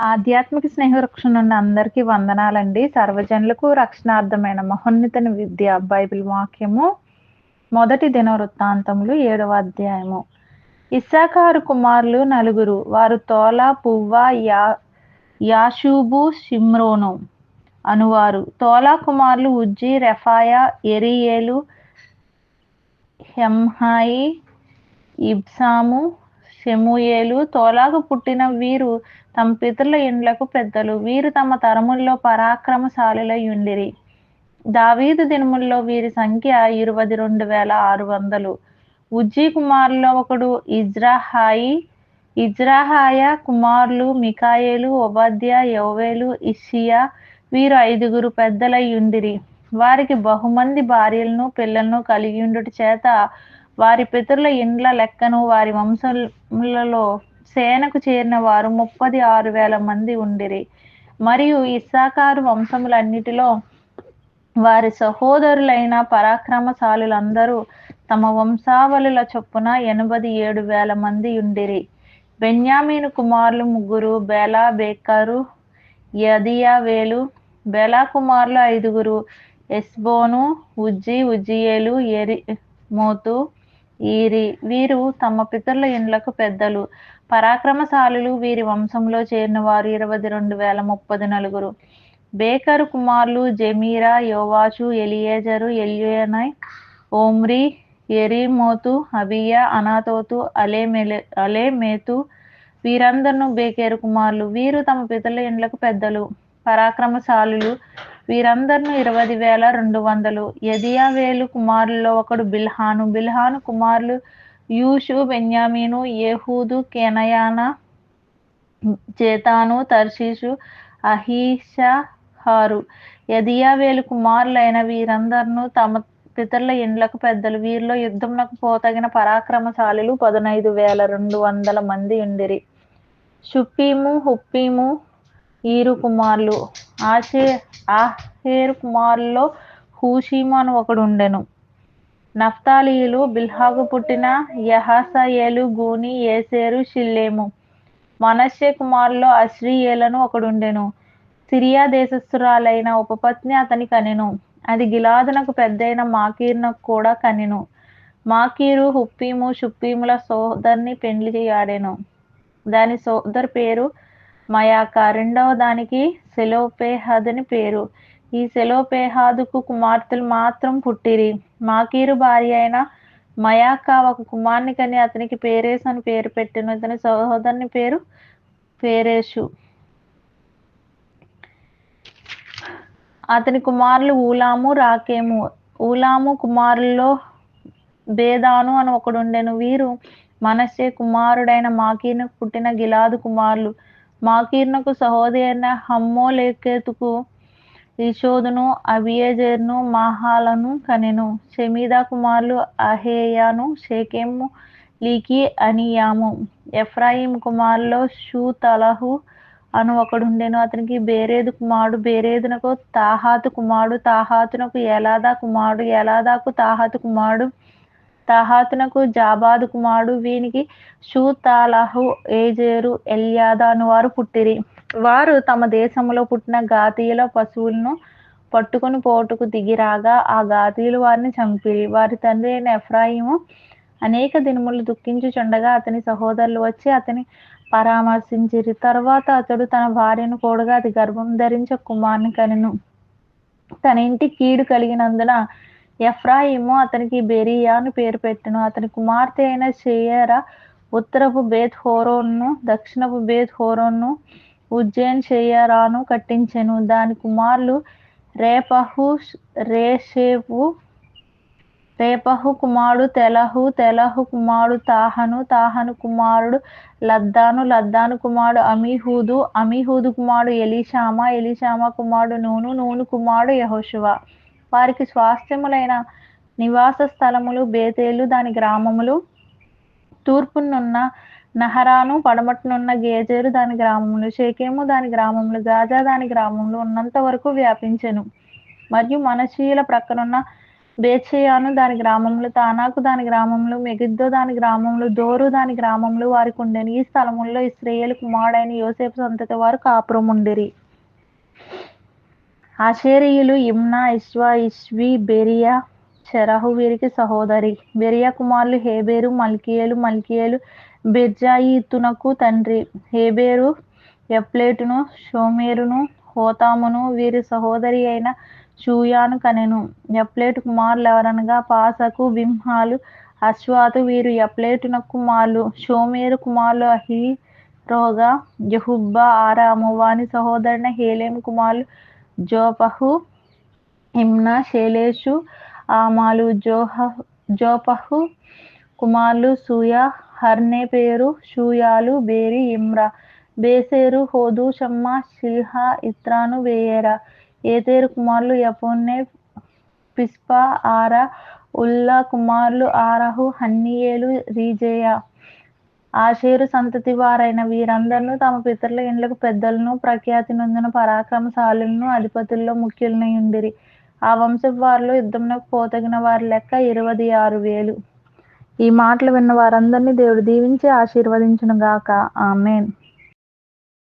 ఆధ్యాత్మిక స్నేహవృక్షం నుండి అందరికీ వందనాలండి. సర్వజనులకు రక్షణార్థమైన మహోన్నత విద్య బైబిల్ వాక్యము మొదటి దినవృత్తాంతములు 7వ అధ్యాయము. ఇస్సాకారు కుమారులు నలుగురు. వారు తోల, పువ్వ, యాషూబు, షిమ్రోను అనువారు. తోలా కుమారులు ఉజ్జీ, రెఫాయ, ఎరీయేలు, హెమ్హాయి, ఇబ్సాము, షెమూయేలు. తోలాకు పుట్టిన వీరు తమ పితరుల ఇండ్లకు పెద్దలు. వీరు తమ తరముల్లో పరాక్రమశాలులై ఉండిరి. దావీదు దినముల్లో వీరి సంఖ్య 22,600. ఉజ్జీ కుమారుల్లో ఒకడు ఇజ్రాహాయి. ఇజ్రాహాయ కుమారులు మికాయేలు, ఓబద్యా, యోవేలు, ఇష్షియా. వీరు 5 పెద్దలై ఉండిరి. వారికి బహుమంది భార్యలను పిల్లలను కలిగియుండుట చేత వారి పితరుల ఇండ్ల లెక్కను వారి వంశములలో సేనకు చేరిన వారు 36,000 మంది ఉండిరి. మరియు ఇస్సాకారు వంశములన్నిటిలో వారి సహోదరులైన పరాక్రమశాలులందరూ తమ వంశావళుల చొప్పున 87,000 మంది ఉండిరి. బెన్యామీను కుమారులు 3, బేలా, బేకరు, యదియావేలు. బేలా కుమారులు 5, ఎస్బోను, ఉజ్జీ, ఉజ్జియేలు, యెరిమోతు, ఈరి. వీరు తమ పితరుల ఇండ్లకు పెద్దలు. పరాక్రమశాలులు వీరి వంశంలో చేరిన వారు 22,034. బేకరు కుమారులు జెమీరా, యోవాషు, ఎలియేజరు, ఎల్యోనై, ఓమ్రి, యెరిమోతు, అబీయా, అనాతోతు, అలేమేతు. వీరందరూ బేకెరు కుమారులు. వీరు తమ పితరుల ఇండ్లకు పెద్దలు. పరాక్రమశాలులు వీరందరూ 20,200. యదియావేలు కుమారుల్లో ఒకడు బిల్హాను. బిల్హాను కుమారులు యూషు, బెన్యామీను, ఏహూదు, కెనయానా, జేతాను, తర్షీషు, అహీషాహారు. యదియావేలు కుమారులైన వీరందరూ తమ పితరుల ఇండ్లకు పెద్దలు. వీరిలో యుద్ధమునకు పోతగిన పరాక్రమశాలులు 15,200 మంది ఉండిరి. షుప్పీము, హుప్పీము ఈరు కుమారులు. ఆహేరు కుమారుల్లో హూషీము అని ఒకడు ఉండెను. నఫ్తాలీయులు. బిల్హాకు పుట్టిన యహసయేలు, గూని, ఏసెరు, షిల్లేము. మనష్షే కుమారుల్లో అశ్రీయేలను ఒకడుండెను. సిరియా దేశస్థురాలైన ఉపపత్ని అతని కనెను. అది గిలాదునకు పెద్దైన మాకీరునకు కూడా కనెను. మాకీరు హుప్పీము, షుప్పీముల సోదరిని పెండ్లి ఆడెను. దాని సోదరు పేరు మయాకా. రెండవ దానికి సెలోపేహాదని పేరు. ఈ సెలోపేహాదుకు కుమార్తెలు మాత్రం పుట్టిరి. మాకీరు భార్య అయిన మయాకా ఒక కుమారుని కని అతనికి పేరేసు అని పేరు పెట్టెను. ఇతని సహోదరుని పేరు పేరేషు. అతని కుమారులు ఊలాము, రాకేము. ఊలాము కుమారుల్లో బేదాను అని ఒకడుండెను. వీరు మనష్షే కుమారుడైన మాకీరునకు పుట్టిన గిలాదు కుమారులు. మాకీరునకు సహోదరి అయిన హమ్మోలేకెతుకు ఈషోదును, అబియేజెరును, మాహాలను కనెను. షెమీదా కుమారులు అహేయాను, షేకెము, లీకి, అనియాము. ఎఫ్రాయిము కుమారుల్లో షూతలహు అను ఒకడుండెను. అతనికి బేరేదు కుమారుడు. బేరేదునకు తాహాతు కుమారుడు. తాహాతునకు ఎలాదా కుమారుడు. ఎలాదాకు తాహాతు కుమారుడు. తాహాతునకు జాబాదు కుమారుడు. వీనికి షూతాలహు, ఏజేరు, ఎల్యాదా అనువారు పుట్టిరి. వారు తమ దేశములో పుట్టిన గాతీయుల పశువులను పట్టుకుని పోటుకు దిగిరాగా ఆ గాతీయులు వారిని చంపిరి. వారి తండ్రి అయిన ఎఫ్రాయిము అనేక దినములు దుఃఖించుచుండగా అతని సహోదరులు వచ్చి అతని పరామర్శించిరి. తరువాత అతడు తన భార్యను కూడగా అది గర్భం ధరించి కుమారుని కనెను. తన ఇంటి కీడు కలిగినందున ఎఫ్రాయిము అతనికి బెరీయా అని పేరు పెట్టెను. అతని కుమార్తె అయిన షేయరా ఉత్తరపు బేత్ హోరోనును దక్షిణపు బేత్ హోరోనును ఉజ్జేన్ షేయరాను కట్టించెను. దాని కుమారులు రేపహు, రేషేపు. రేపహు కుమారుడు తెలహు. తెలహు కుమారుడు తాహను. తాహను కుమారుడు లద్దాను. లద్దాను కుమారుడు అమీహూదు. అమీహూదు కుమారుడు ఎలీషామా. ఎలీషామా కుమారుడు నూను. నూను కుమారుడు యెహోషువ. వారికి స్వాస్థ్యములైన నివాస స్థలములు బేతేలు దాని గ్రామములు, తూర్పునున్న నహరాను, పడమటనున్న గేజెరు దాని గ్రామములు, షేకెము దాని గ్రామములు, గాజా దాని గ్రామములు ఉన్నంత వరకు వ్యాపించెను. మరియు మనష్షీయుల ప్రక్కనున్న బేత్షెయాను దాని గ్రామములు, తానాకు దాని గ్రామములు, మెగిద్దో దాని గ్రామములు, దోరు దాని గ్రామములు వారికి ఉండెను. ఈ స్థలముల్లో ఇశ్రాయేలు కుమారుడైన యోసేపు సంతతి వారు కాపురముండిరి. ఆషేరీయులు ఇమ్నా, ఇష్వా, ఇష్వీ, బెరియా, షెరహు వీరికి సహోదరి. బెరియా కుమారులు హేబెరు, మల్కీయేలు. మల్కీయేలు బెర్జాయితునకు తండ్రి. హేబెరు యఫ్లేటును, షోమెరును, హోతామును వీరి సహోదరి అయిన షూయాను కనెను. యఫ్లేటు కుమారులు ఎవరనగా పాసకు, బిమ్హాలు, అశ్వాతు వీరు యఫ్లేటునకు కుమారులు. షోమెరు కుమారులు అహీరోగా, యెహుబ్బా, ఆరాము. వాని సహోదరైన హేలెము కుమారులు జోపహు, ఇమ్నా, షేలేషు, ఆమాలు. జోపహు కుమారులు సూయా, హర్నేపేరు, షూయాలు, బేరి, ఇమ్రా, బేసేరు, హోదు, షమ్మా, షిల్హా, ఇత్రాను, వేయేరా. ఏతేరు కుమారులు యఫోన్నే, పిస్పా, ఆరా. ఉల్లా కుమారులు ఆరహు, హన్నీయేలు, రీజేయా. ఆషేరు సంతతి వారైన వీరందరూ తమ పితరుల ఇండ్లకు పెద్దలను, ప్రఖ్యాతి నొందిన పరాక్రమశాలులను, అధిపతుల్లో ముఖ్యులనై ఉండిరి. ఆ వంశపు వారిలో యుద్ధమునకు పోతగిన వారి లెక్క 26,000. ఈ మాటలు విన్న వారందరినీ దేవుడు దీవించి ఆశీర్వదించునుగాక. ఆమేన్.